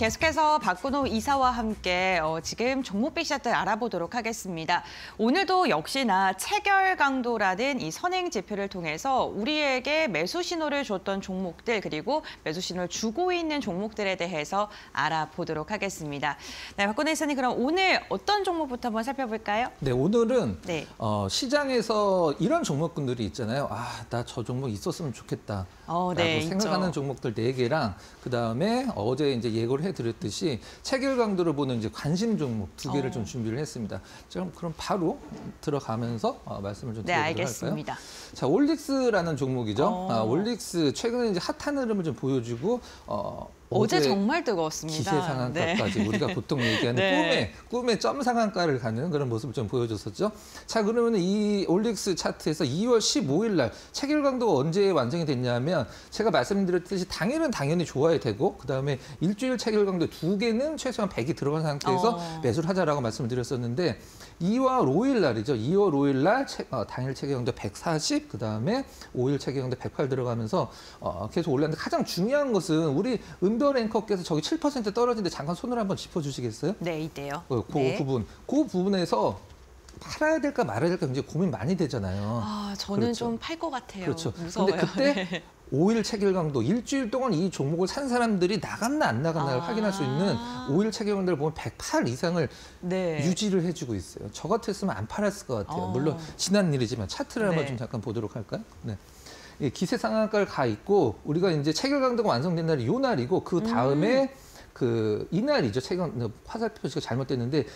계속해서 박근호 이사와 함께 지금 종목 빅샷들 알아보도록 하겠습니다. 오늘도 역시나 체결 강도라는 이 선행 지표를 통해서 우리에게 매수 신호를 줬던 종목들 그리고 매수 신호를 주고 있는 종목들에 대해서 알아보도록 하겠습니다. 네, 박근호 이사님 그럼 오늘 어떤 종목부터 한번 살펴볼까요? 네, 오늘은 네. 시장에서 이런 종목군들이 있잖아요. 나 저 종목 있었으면 좋겠다. 라고 네, 생각하는 있죠. 종목들 4개랑 그다음에 어제 이제 예고를 해드렸듯이 체결 강도를 보는 이제 관심 종목 2개를 좀 준비를 했습니다. 자, 그럼 바로 들어가면서 말씀을 좀 네, 드려보도록 알겠습니다. 할까요? 자, 올릭스라는 종목이죠. 올릭스 최근에 이제 핫한 흐름을 좀 보여주고 어제 정말 뜨거웠습니다. 기세 상한가까지 네. 우리가 보통 얘기하는 네. 꿈의 점 상한가를 가는 그런 모습을 좀 보여줬었죠. 자, 그러면 이 올릭스 차트에서 2월 15일 날 체결 강도가 언제 완성이 됐냐면 제가 말씀드렸듯이 당일은 당연히 좋아야 되고 그다음에 일주일 체결 강도 2개는 최소한 100이 들어간 상태에서 매수를 하자라고 말씀을 드렸었는데 2월 5일 날이죠. 2월 5일 날 당일 체결 강도 140, 그다음에 5일 체결 강도 108 들어가면서 계속 올랐는데 가장 중요한 것은 우리 은별 앵커께서 저기 7% 떨어진데 잠깐 손을 한번 짚어주시겠어요? 네, 이때요. 그 네. 부분에서 팔아야 될까 말아야 될까 굉장히 고민 많이 되잖아요. 저는 그렇죠. 좀 팔 것 같아요. 그렇죠. 무서워요. 근데 그때 네. 5일 체결 강도 일주일 동안 이 종목을 산 사람들이 나갔나 안 나갔나를 확인할 수 있는 5일 체결 강도를 보면 108 이상을 네. 유지를 해주고 있어요. 저 같았으면 안 팔았을 것 같아요. 물론 지난 일이지만 차트를 한번 좀 잠깐 보도록 할까요? 네. 기세 상한가를 가 있고 우리가 이제 체결 강도가 완성된 날이 요 날이고 그 다음에 이날이죠. 화살표 표시가 잘못됐는데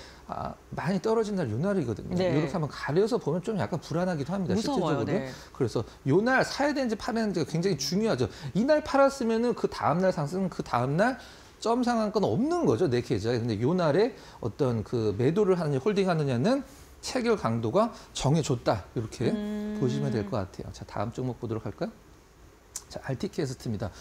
많이 떨어진 날 요 날이거든요. 네. 이렇게 한번 가려서 보면 좀 약간 불안하기도 합니다. 무서워요, 실질적으로. 네. 그래서 요 날 사야 되는지 팔아야 되는지가 굉장히 중요하죠. 이날 팔았으면은 그 다음 날 상승, 그 다음 날 점 상한가는 없는 거죠. 내 계좌에. 근데 요 날에 어떤 그 매도를 하느냐, 홀딩하느냐는 체결 강도가 정해줬다. 이렇게 보시면 될 것 같아요. 자, 다음 종목 보도록 할까요? 자, RT캐스트입니다.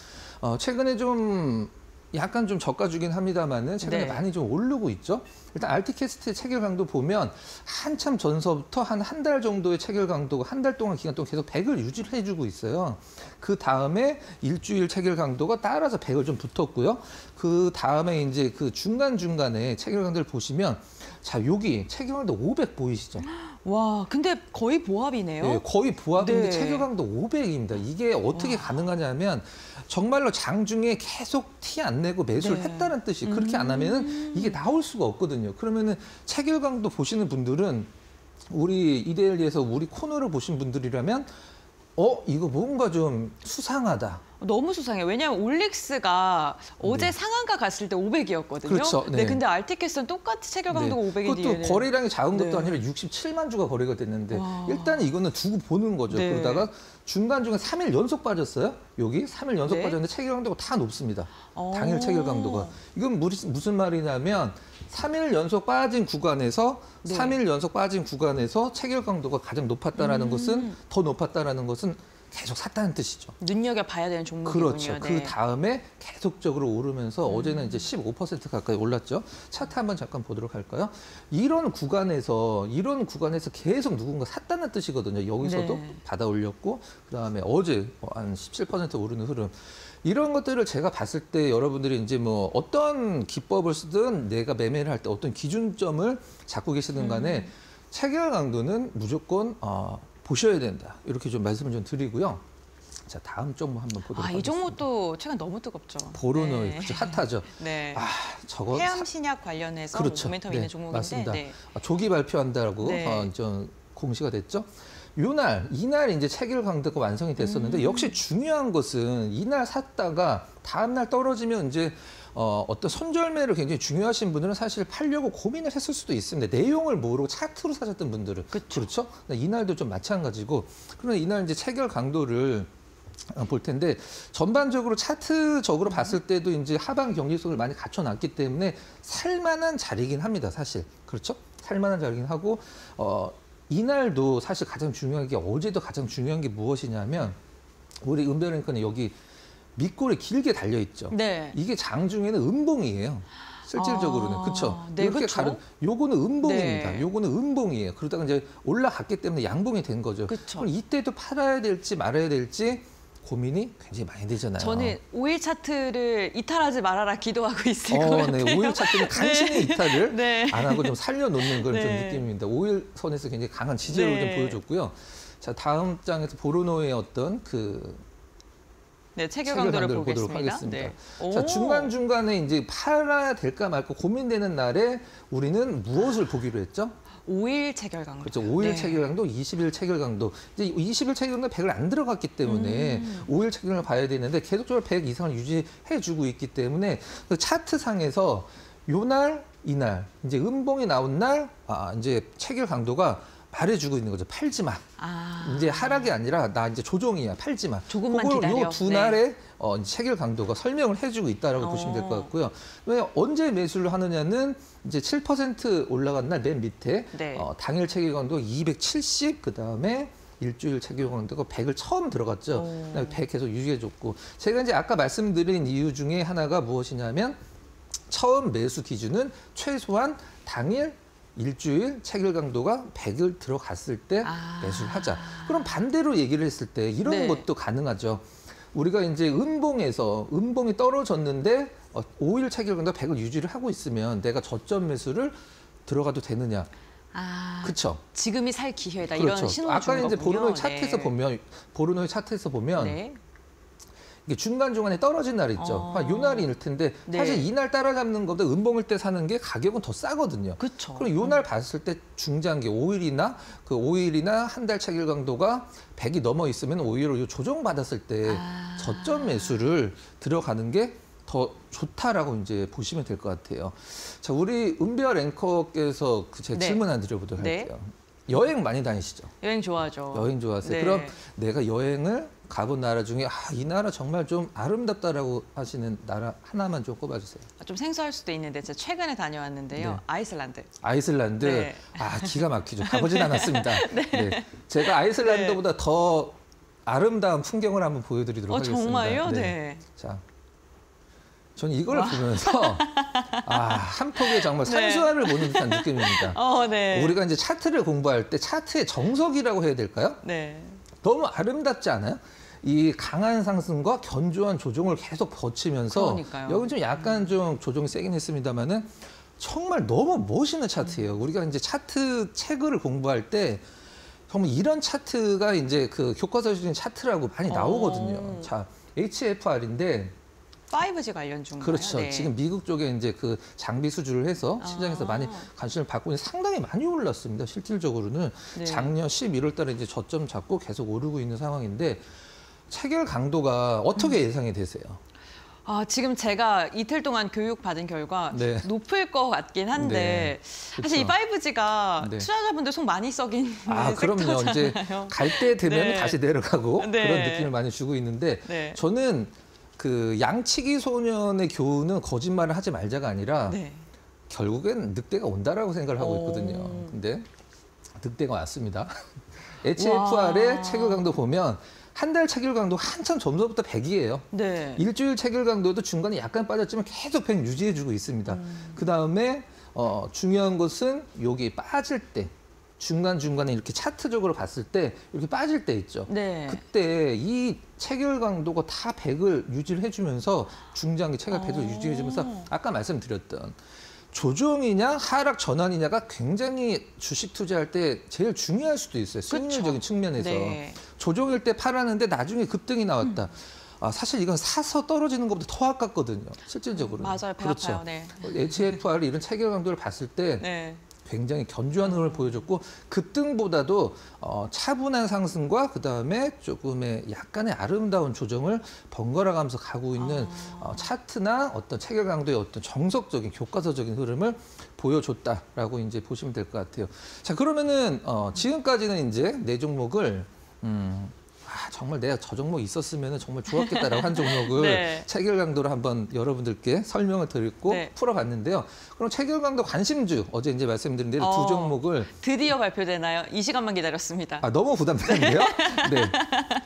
최근에 좀 약간 좀 저가주긴 합니다만은 최근에 네. 많이 좀 오르고 있죠. 일단 RT캐스트의 체결 강도 보면 한참 전서부터 한 달 정도의 체결 강도가 한 달 동안 기간 동안 계속 100을 유지를 해주고 있어요. 그 다음에 일주일 체결 강도가 따라서 100을 좀 붙었고요. 그 다음에 이제 그 중간중간에 체결 강도를 보시면 자, 여기 체결 강도 500 보이시죠? 와, 근데 거의 보합이네요. 네, 거의 보합인데 네. 체결 강도 500입니다. 이게 어떻게 가능하냐면 정말로 장중에 계속 티 안 내고 매수를 했다는 뜻이 그렇게 안 하면은 이게 나올 수가 없거든요. 그러면은 체결 강도 보시는 분들은 우리 이데일리에서 우리 코너를 보신 분들이라면 이거 뭔가 좀 수상하다. 너무 수상해요. 왜냐하면 올릭스가 어제 상한가 갔을 때 500이었거든요. 그렇죠. 네. 근데 RT캐스트는 똑같이 체결 강도가 500인데. 그것도 거래량이 작은 것도 아니라 67만 주가 거래가 됐는데 일단 이거는 두고 보는 거죠. 네. 그러다가 중간중간 3일 연속 빠졌어요. 여기 3일 연속 네. 빠졌는데 체결 강도가 다 높습니다. 당일 체결 강도가. 이건 무슨 말이냐면 3일 연속 빠진 구간에서 3일 연속 빠진 구간에서 체결 강도가 가장 높았다라는 것은 더 높았다라는 것은 계속 샀다는 뜻이죠. 눈여겨봐야 되는 종목이군요. 그렇죠. 네. 그 다음에 계속적으로 오르면서 어제는 이제 15% 가까이 올랐죠. 차트 한번 잠깐 보도록 할까요? 이런 구간에서 계속 누군가 샀다는 뜻이거든요. 여기서도 받아 올렸고 그다음에 어제 한 17% 오르는 흐름. 이런 것들을 제가 봤을 때 여러분들이 이제 뭐 어떤 기법을 쓰든 내가 매매를 할 때 어떤 기준점을 잡고 계시든 간에 체결 강도는 무조건 보셔야 된다. 이렇게 좀 말씀을 좀 드리고요. 자, 다음 종목 한번 보도록 하겠습니다. 이 종목도 최근 너무 뜨겁죠. 보르노이, 네. 그렇죠. 핫하죠. 네. 저거 해암신약 관련해서 그렇죠. 모멘텀 있는 종목인데. 맞습니다. 네. 조기 발표한다라고 네. 좀 공시가 됐죠. 이날 이제 체결 강도가 완성이 됐었는데 역시 중요한 것은 이날 샀다가 다음 날 떨어지면 이제 어떤 손절매를 굉장히 중요하신 분들은 사실 팔려고 고민을 했을 수도 있습니다. 내용을 모르고 차트로 사셨던 분들은 그렇죠. 이날도 좀 마찬가지고 그러나 이날 이제 체결 강도를 볼 텐데 전반적으로 차트적으로 봤을 때도 이제 하방 경직성을 많이 갖춰놨기 때문에 살만한 자리긴 합니다. 사실 그렇죠. 살만한 자리긴 하고 이날도 사실 가장 중요한 게 어제도 가장 중요한 게 무엇이냐면 우리 은별앵커는 여기 밑골이 길게 달려 있죠. 네. 이게 장중에는 음봉이에요. 실질적으로는 그렇죠. 네, 이렇게 그쵸? 요거는 음봉입니다. 네. 요거는 음봉이에요. 그러다가 이제 올라갔기 때문에 양봉이 된 거죠. 그쵸. 그럼 이때도 팔아야 될지 말아야 될지 고민이 굉장히 많이 되잖아요. 저는 5일 차트를 이탈하지 말아라 기도하고 있을 것 같아요. 네, 5일 차트는 간신히 이탈을 네. 안 하고 좀 살려놓는 그런 좀 네. 느낌입니다. 5일 선에서 굉장히 강한 지지를 네. 좀 보여줬고요. 자, 다음 장에서 보르노의 어떤 네, 체결 체결 강도를 강도를 보도록 보겠습니다. 하겠습니다. 네. 자, 오. 중간중간에 이제 팔아야 될까 말까 고민되는 날에 우리는 무엇을 보기로 했죠? 5일 체결 강도. 그렇죠. 5일 네. 체결 강도, 20일 체결 강도. 이제 20일 체결 강도 100을 안 들어갔기 때문에 5일 체결을 봐야 되는데 계속적으로 100 이상을 유지해주고 있기 때문에 그 차트상에서 요날, 이날, 이제 음봉이 나온 날, 이제 체결 강도가 말해주고 있는 거죠. 팔지 마. 이제 하락이 아니라 나 이제 조정이야. 팔지 마. 조금만 기다려. 요두 네. 날에 체결 강도가 설명을 해주고 있다라고 보시면 될 것 같고요. 왜 언제 매수를 하느냐는 이제 7% 올라간 날 맨 밑에 네. 당일 체결 강도 270, 그 다음에 일주일 체결 강도가 100을 처음 들어갔죠. 그다음에 100 계속 유지해줬고, 제가 이제 아까 말씀드린 이유 중에 하나가 무엇이냐면 처음 매수 기준은 최소한 당일 일주일 체결 강도가 100을 들어갔을 때 매수를 하자. 그럼 반대로 얘기를 했을 때 이런 네. 것도 가능하죠. 우리가 이제 음봉이 떨어졌는데 5일 체결 강도 100을 유지를 하고 있으면 내가 저점 매수를 들어가도 되느냐. 그렇죠. 지금이 살 기회다. 그렇죠. 이런 신호를 아까 주는 이제 거군요. 보르노의 차트에서 네. 보면 네. 이게 중간중간에 떨어진 날 있죠. 요 날일 텐데 네. 사실 이날 따라잡는 것보다 음봉일 때 사는 게 가격은 더 싸거든요. 그렇죠. 그럼 요 날 봤을 때 중장기 5일이나 한 달 체결 강도가 100이 넘어 있으면 오히려 요 조정받았을 때 저점 매수를 들어가는 게 더 좋다라고 이제 보시면 될 것 같아요. 자, 우리 은별 앵커께서 제 네. 질문 하나 드려보도록 네. 할게요. 여행 많이 다니시죠? 여행 좋아하죠. 여행 좋아하세요. 네. 그럼 내가 여행을 가본 나라 중에 이 나라 정말 좀 아름답다라고 하시는 나라 하나만 좀 꼽아주세요. 좀 생소할 수도 있는데 제가 최근에 다녀왔는데요. 네. 아이슬란드. 아이슬란드. 네. 기가 막히죠. 가보진 않았습니다. 네. 제가 아이슬란드보다 더 아름다운 풍경을 한번 보여드리도록 하겠습니다. 정말요? 네. 자, 저는 이걸 보면서 한 폭의 정말 산수화를 보는 듯한 느낌입니다. 네. 우리가 이제 차트를 공부할 때 차트의 정석이라고 해야 될까요? 네. 너무 아름답지 않아요? 이 강한 상승과 견조한 조정을 계속 거치면서 그러니까요. 여기 좀 약간 좀 조정이 세긴 했습니다만은 정말 너무 멋있는 차트예요. 우리가 이제 차트 책을 공부할 때 정말 이런 차트가 이제 그 교과서적인 차트라고 많이 나오거든요. 자, HFR인데 5G 관련 중인가요? 그렇죠. 네. 지금 미국 쪽에 이제 그 장비 수주를 해서 시장에서 많이 관심을 받고 있는 상당히 많이 올랐습니다. 실질적으로는 네. 작년 11월 달에 이제 저점 잡고 계속 오르고 있는 상황인데 체결 강도가 어떻게 예상이 되세요? 지금 제가 이틀 동안 교육 받은 결과 네. 높을 것 같긴 한데 네. 사실 이 그쵸. 5G가 네. 투자자분들 속 많이 썩인 그럼요. 이제 섹터잖아요. 갈 때 되면 네. 다시 내려가고 네. 그런 느낌을 많이 주고 있는데 네. 저는 그 양치기 소년의 교훈은 거짓말을 하지 말자가 아니라 네. 결국엔 늑대가 온다라고 생각을 하고 있거든요. 근데 늑대가 왔습니다. HFR의 체결 강도 보면 한 달 체결 강도 한참 전부터 100이에요. 네. 일주일 체결 강도도 중간에 약간 빠졌지만 계속 100 유지해주고 있습니다. 그 다음에 중요한 것은 여기 빠질 때 중간중간에 이렇게 차트적으로 봤을 때 이렇게 빠질 때 있죠. 네. 그때 이 체결 강도가 다 100을 유지를 해주면서 중장기 체결 100을 유지해주면서 아까 말씀드렸던 조정이냐 하락 전환이냐가 굉장히 주식 투자할 때 제일 중요할 수도 있어요. 수익률적인 측면에서. 네. 조정일 때 팔았는데 나중에 급등이 나왔다. 사실 이건 사서 떨어지는 것보다 더 아깝거든요. 실질적으로. 맞아요. 배 그렇죠. 아파요. 네. HFR 이런 체결 강도를 봤을 때 네. 굉장히 견조한 흐름을 보여줬고 급등보다도 차분한 상승과 그다음에 조금의 약간의 아름다운 조정을 번갈아 가면서 가고 있는 차트나 어떤 체결 강도의 어떤 정석적인 교과서적인 흐름을 보여줬다라고 이제 보시면 될 것 같아요. 자, 그러면은 지금까지는 이제 네 종목을 정말 내가 저 종목 있었으면 정말 좋았겠다라고 한 종목을 네. 체결 강도를 한번 여러분들께 설명을 드리고 네. 풀어봤는데요. 그럼 체결 강도 관심주 어제 이제 말씀드린 대로 두 종목을 드디어 발표되나요? 이 시간만 기다렸습니다. 너무 부담되는데요. 네.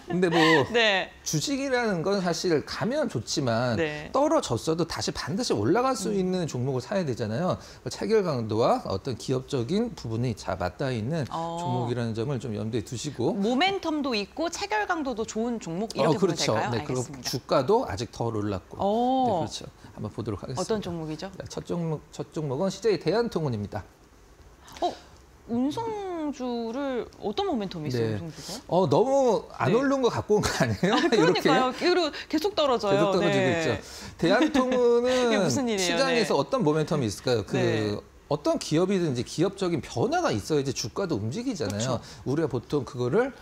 근데 뭐 네. 주식이라는 건 사실 가면 좋지만 네. 떨어졌어도 다시 반드시 올라갈 수 있는 종목을 사야 되잖아요. 체결 강도와 어떤 기업적인 부분이 맞닿아 있는 종목이라는 점을 좀 염두에 두시고 모멘텀도 있고 체결 체결 강도도 좋은 종목 이렇게 보면 그렇죠. 될까요? 네, 그리고 알겠습니다. 주가도 아직 더 올랐고. 네, 그렇죠. 한번 보도록 하겠습니다. 어떤 종목이죠? 네, 첫 종목은 CJ 대한통운입니다. 운송주를 어떤 모멘텀이 있어요, 네. 운송주가? 너무 안 네. 오른 거 갖고 온 거 아니에요? 그러니까요. 그리고 계속 떨어져요. 계속 떨어지고 네. 있죠. 대한통운은 이게 무슨 일이에요? 시장에서 네. 어떤 모멘텀이 있을까요? 네. 어떤 기업이든지 기업적인 변화가 있어야지 주가도 움직이잖아요. 그렇죠. 우리가 보통 그거를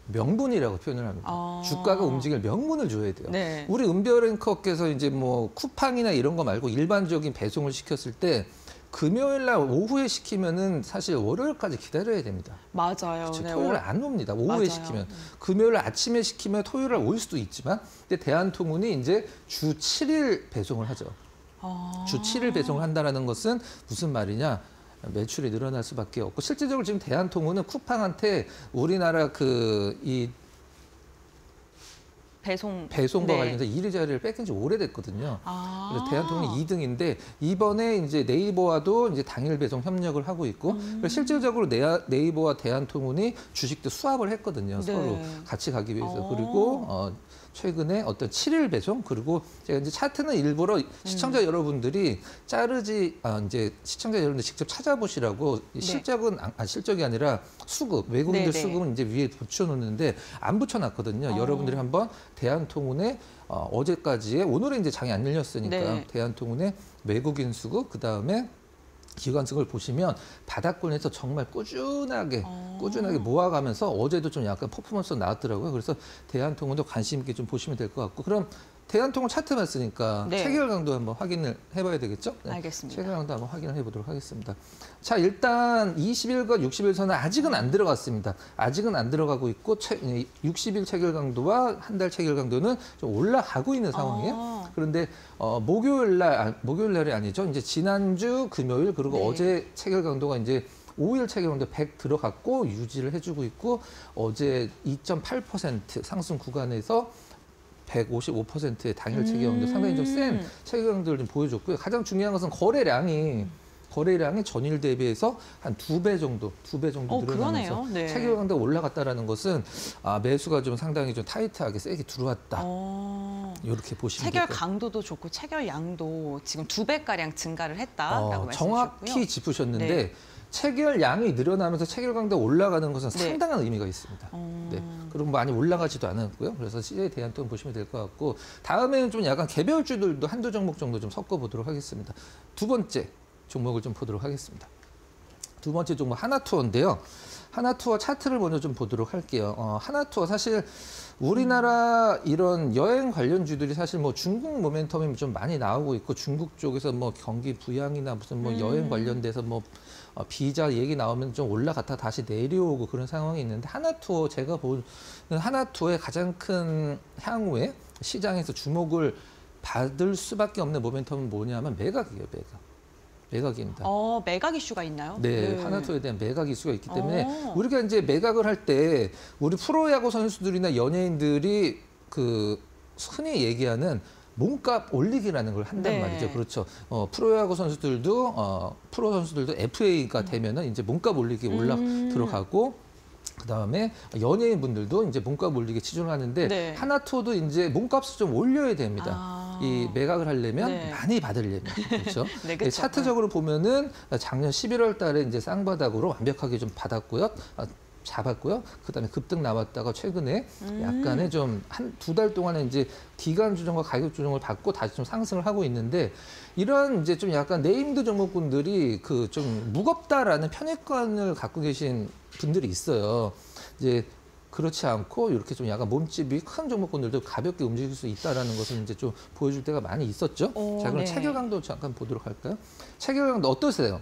명분이라고 표현을 합니다. 주가가 움직일 명분을 줘야 돼요. 네. 우리 은별앵커께서 이제 뭐 쿠팡이나 이런 거 말고 일반적인 배송을 시켰을 때 금요일 날 오후에 시키면은 사실 월요일까지 기다려야 됩니다. 맞아요. 그렇죠. 네, 토요일 안 옵니다. 오후에 맞아요. 시키면. 금요일 아침에 시키면 토요일 날 올 수도 있지만 근데 대한통운이 이제 주 7일 배송을 하죠. 주 7일 배송을 한다는 것은 무슨 말이냐? 매출이 늘어날 수밖에 없고 실질적으로 지금 대한통운은 쿠팡한테 우리나라 이 배송과 네. 관련해서 1위 자리를 뺏긴 지 오래됐거든요. 그래서 대한통운이 2등인데 이번에 이제 네이버와도 이제 당일 배송 협력을 하고 있고 그래서 실질적으로 네이버와 대한통운이 주식도 수합을 했거든요. 네. 서로 같이 가기 위해서. 그리고 최근에 어떤 7일 배송 그리고 제가 이제 차트는 일부러 시청자 여러분들이 이제 시청자 여러분들 직접 찾아보시라고 실적이 아니라 수급 외국인들 네네. 수급은 이제 위에 붙여놓는데 안 붙여놨거든요. 여러분들이 한번 대한통운의 어제까지의 오늘은 이제 장이 안 열렸으니까 네. 대한통운의 외국인 수급 그다음에 기관 수급을 보시면 바닥권에서 정말 꾸준하게 모아가면서 어제도 좀 약간 퍼포먼스가 나왔더라고요. 그래서 대한통운도 관심 있게 좀 보시면 될 것 같고 그럼 대한통운 차트 봤으니까 네. 체결 강도 한번 확인을 해봐야 되겠죠? 네. 알겠습니다. 체결 강도 한번 확인을 해보도록 하겠습니다. 자, 일단 20일과 60일선은 아직은 안 들어갔습니다. 아직은 안 들어가고 있고 60일 체결 강도와 한 달 체결 강도는 좀 올라가고 있는 상황이에요. 그런데 목요일 날이 아니죠. 이제 지난주 금요일 그리고 네. 어제 체결 강도가 이제 5일 체결 강도 100 들어갔고 유지를 해주고 있고 어제 2.8% 상승 구간에서 155%의 당일 체결강도 상당히 좀 센 체결강도를 좀 보여줬고요. 가장 중요한 것은 거래량이 전일 대비해서 한 2배 정도 늘어나면서 그러네요. 네. 체결강도가 올라갔다라는 것은 매수가 좀 상당히 좀 타이트하게 세게 들어왔다. 이렇게 보시면 체결 될까요? 강도도 좋고 체결 양도 지금 2배가량 증가를 했다라고 말씀해 정확히 주셨고요. 짚으셨는데 네. 체결량이 늘어나면서 체결강도가 올라가는 것은 네. 상당한 의미가 있습니다. 네. 그리고 많이 올라가지도 않았고요. 그래서 CJ 대한통운 보시면 될 것 같고 다음에는 좀 약간 개별주들도 한두 종목 정도 좀 섞어보도록 하겠습니다. 두 번째 종목을 좀 보도록 하겠습니다. 두 번째 종목 하나투어인데요. 하나투어 차트를 먼저 좀 보도록 할게요. 하나투어 사실 우리나라 이런 여행 관련주들이 사실 뭐 중국 모멘텀이 좀 많이 나오고 있고 중국 쪽에서 뭐 경기 부양이나 무슨 뭐 여행 관련돼서 뭐 비자 얘기 나오면 좀 올라갔다 다시 내려오고 그런 상황이 있는데 하나투어 제가 보는 하나투어의 가장 큰 향후에 시장에서 주목을 받을 수밖에 없는 모멘텀은 뭐냐면 매각이에요, 매각입니다. 매각 이슈가 있나요? 네, 하나투어에 대한 매각 이슈가 있기 때문에 우리가 이제 매각을 할 때 우리 프로야구 선수들이나 연예인들이 흔히 얘기하는 몸값 올리기라는 걸 한단 말이죠. 그렇죠. 프로야구 선수들도 프로 선수들도 FA가 되면은 이제 몸값 올리기 들어가고 그다음에 연예인 분들도 이제 몸값 올리기 치중을 하는데 하나투어도 이제 몸값을 좀 올려야 됩니다. 이 매각을 하려면 많이 받으려면 그렇죠. 네, 그렇죠. 차트적으로 보면은 작년 11월 달에 이제 쌍바닥으로 완벽하게 좀 받았고요. 잡았고요. 그다음에 급등 나왔다가 최근에 약간의 좀 두 달 동안에 이제 기간 조정과 가격 조정을 받고 다시 좀 상승을 하고 있는데 이런 이제 좀 약간 네임드 종목군들이 좀 무겁다라는 편익관을 갖고 계신 분들이 있어요. 이제 그렇지 않고 이렇게 좀 약간 몸집이 큰 종목군들도 가볍게 움직일 수 있다라는 것을 이제 좀 보여줄 때가 많이 있었죠. 자, 그럼 체결 강도 잠깐 보도록 할까요? 체결 강도 어떠세요?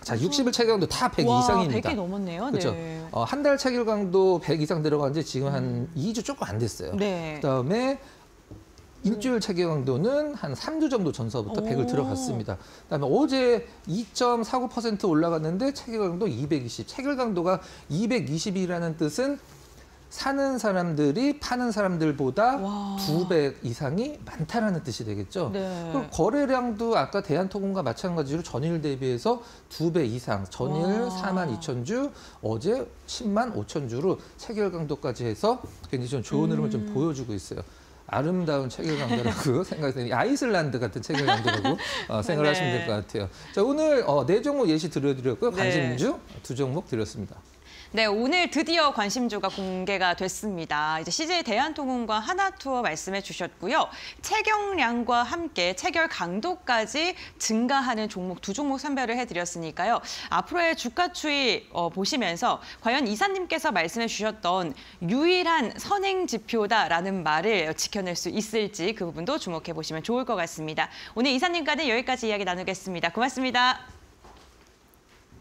자, 60일 체결 강도 다 100 이상입니다. 100이 넘었네요. 그렇죠. 네. 한 달 체결 강도 100 이상 들어간 지 지금 한 2주 조금 안 됐어요. 네. 그다음에 일주일 체결 강도는 한 3주 정도 전서부터 100을 들어갔습니다. 그다음에 어제 2.49% 올라갔는데 체결 강도 220. 체결 강도가 220이라는 뜻은 사는 사람들이 파는 사람들보다 와. 2배 이상이 많다라는 뜻이 되겠죠. 네. 그리고 거래량도 아까 대한통운과 마찬가지로 전일 대비해서 2배 이상, 전일 와. 42,000주, 어제 105,000주로 체결 강도까지 해서 굉장히 좀 좋은 흐름을 좀 보여주고 있어요. 아름다운 체결 강도라고 생각이 드는 아이슬란드 같은 체결 강도라고 생각을 네. 하시면 될 것 같아요. 자, 오늘 4종목 예시 들려드렸고요. 네. 관심주 2종목 드렸습니다. 네, 오늘 드디어 관심주가 공개가 됐습니다. 이제 CJ 대한통운과 하나투어 말씀해 주셨고요. 체결량과 함께 체결 강도까지 증가하는 종목 2종목 선별을 해드렸으니까요. 앞으로의 주가 추이 보시면서 과연 이사님께서 말씀해 주셨던 유일한 선행 지표다라는 말을 지켜낼 수 있을지 그 부분도 주목해 보시면 좋을 것 같습니다. 오늘 이사님과는 여기까지 이야기 나누겠습니다. 고맙습니다.